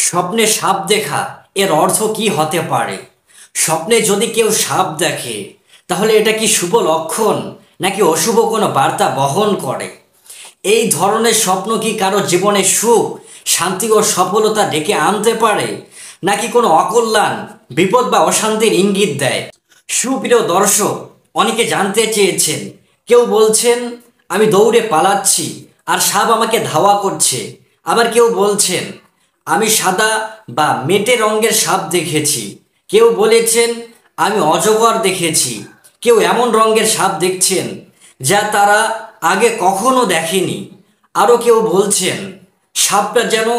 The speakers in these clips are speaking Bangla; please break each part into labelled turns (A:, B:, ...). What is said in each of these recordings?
A: স্বপ্নে সাপ দেখা এর অর্থ কি হতে পারে? স্বপ্নে যদি কেউ সাপ দেখে তাহলে এটা কি শুভ লক্ষণ নাকি অশুভ কোনো বার্তা বহন করে? এই ধরনের স্বপ্ন কি কারো জীবনে সুখ, শান্তি ও সফলতা ডেকে আনতে পারে নাকি কোনো অকল্যাণ, বিপদ বা অশান্তির ইঙ্গিত দেয়? সুপ্রিয় দর্শক, অনেকে জানতে চেয়েছেন। কেউ বলছেন আমি দৌড়ে পালাচ্ছি আর সাপ আমাকে ধাওয়া করছে। আবার কেউ বলছেন আমি সাদা বা মেটে রঙের সাপ দেখেছি। কেউ বলেছেন আমি অজগর দেখেছি। কেউ এমন রঙের সাপ দেখছেন যা তারা আগে কখনো দেখেনি। আরও কেউ বলছেন সাপটা যেন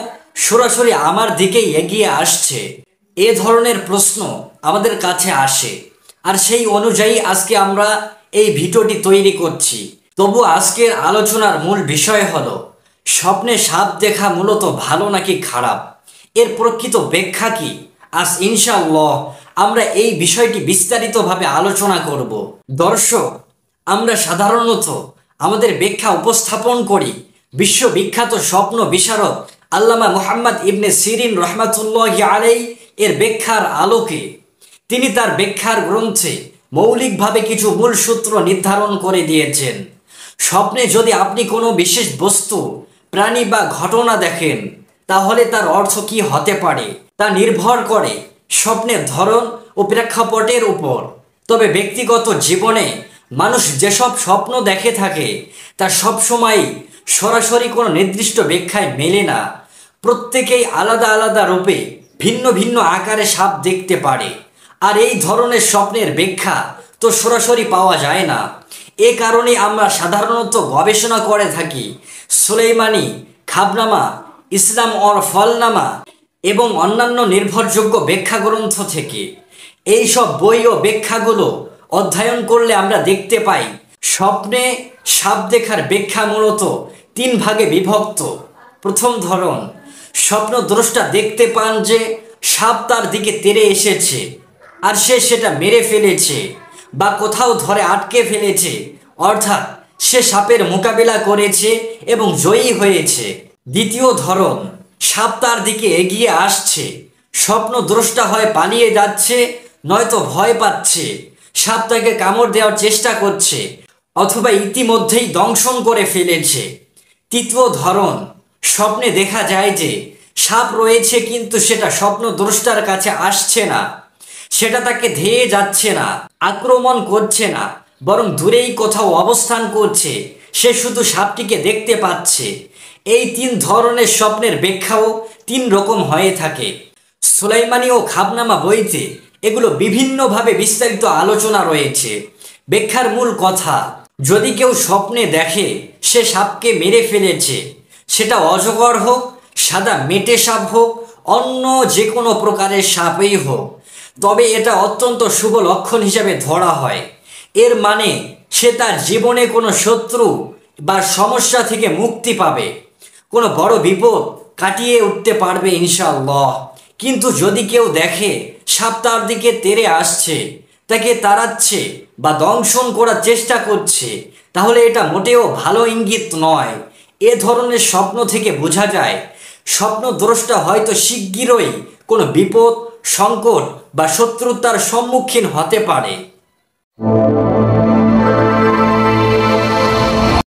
A: সরাসরি আমার দিকেই এগিয়ে আসছে। এ ধরনের প্রশ্ন আমাদের কাছে আসে, আর সেই অনুযায়ী আজকে আমরা এই ভিডিওটি তৈরি করছি। তবু আজকের আলোচনার মূল বিষয় হলো স্বপ্নে সাপ দেখা মূলত ভালো নাকি খারাপ, এর প্রকৃত ব্যাখ্যা কি। আজ ইনশাআল্লাহ আমরা এই বিষয়টি বিস্তারিতভাবে আলোচনা করব। দর্শক, আমরা সাধারণত আমাদের ব্যাখ্যা উপস্থাপন করি বিশ্ববিখ্যাত স্বপ্ন বিশারদ আল্লামা মুহাম্মদ ইবনে সিরিন রহমাতুল্লাহি আলাইহি এর ব্যাখ্যার আলোকে। তিনি তার ব্যাখ্যার গ্রন্থে মৌলিকভাবে কিছু মূল সূত্র নির্ধারণ করে দিয়েছেন। স্বপ্নে যদি আপনি কোনো বিশেষ বস্তু, প্রাণী বা ঘটনা দেখেন তাহলে তার অর্থ কি হতে পারে তা নির্ভর করে স্বপ্নের ধরন ও প্রেক্ষাপটের উপর। তবে ব্যক্তিগত জীবনে মানুষ যেসব স্বপ্ন দেখে থাকে তা সবসময় সরাসরি কোনো নির্দিষ্ট ব্যাখ্যায় মেলে না। প্রত্যেকেই আলাদা আলাদা রূপে ভিন্ন ভিন্ন আকারে সাপ দেখতে পারে, আর এই ধরনের স্বপ্নের ব্যাখ্যা তো সরাসরি পাওয়া যায় না। এ কারণে আমরা সাধারণত গবেষণা করে থাকি সুলাইমানি, খাবনামা, ইসলাম অর ফলনামা এবং অন্যান্য নির্ভরযোগ্য ব্যাখ্যা গ্রন্থ থেকে। এই সব বই ও ব্যাখ্যাগুলো অধ্যয়ন করলে আমরা দেখতে পাই স্বপ্নে সাপ দেখার ব্যাখ্যা মূলত তিন ভাগে বিভক্ত। প্রথম ধরন, স্বপ্নদ্রষ্টা দেখতে পান যে সাপ তার দিকে তেড়ে এসেছে আর সে সেটা মেরে ফেলেছে বা কোথাও ধরে আটকে ফেলেছে, অর্থাৎ সে সাপের মোকাবিলা করেছে এবং জয়ী হয়েছে। দ্বিতীয় ধরন, সাপ তার দিকে এগিয়ে আসছে, স্বপ্নদ্রষ্টা হয় পালিয়ে যাচ্ছে নয়তো ভয় পাচ্ছে, সাপ তাকে কামড় দেওয়ার চেষ্টা করছে অথবা ইতিমধ্যেই দংশন করে ফেলেছে। তৃতীয় ধরন, স্বপ্নে দেখা যায় যে সাপ রয়েছে কিন্তু সেটা স্বপ্নদ্রষ্টার কাছে আসছে না, সেটা তাকে ধেয়ে যাচ্ছে না, আক্রমণ করছে না, বরং দূরেই কোথাও অবস্থান করছে, সে শুধু সাপটিকে দেখতে পাচ্ছে। এই তিন ধরনের স্বপ্নের ব্যাখ্যাও তিন রকম হয়ে থাকে। সুলাইমানি ও খাবনামা বইতে এগুলো বিভিন্নভাবে বিস্তারিত আলোচনা রয়েছে। ব্যাখ্যার মূল কথা, যদি কেউ স্বপ্নে দেখে সে সাপকে মেরে ফেলেছে, সেটা অজগর হোক, সাদা মেটে সাপ হোক, অন্য যে কোনো প্রকারের সাপই হোক, তবে এটা অত্যন্ত শুভ লক্ষণ হিসাবে ধরা হয়। এর মানে সে তার জীবনে কোনো শত্রু বা সমস্যা থেকে মুক্তি পাবে, কোনো বড় বিপদ কাটিয়ে উঠতে পারবে ইনশাআল্লাহ। কিন্তু যদি কেউ দেখে সাপ তার দিকে তেড়ে আসছে, তাকে তাড়াচ্ছে বা দংশন করার চেষ্টা করছে, তাহলে এটা মোটেও ভালো ইঙ্গিত নয়। এ ধরনের স্বপ্ন থেকে বোঝা যায় স্বপ্নদ্রষ্টা হয়তো শিগগিরই কোনো বিপদ, সংকট বা শত্রুতার সম্মুখীন হতে পারে।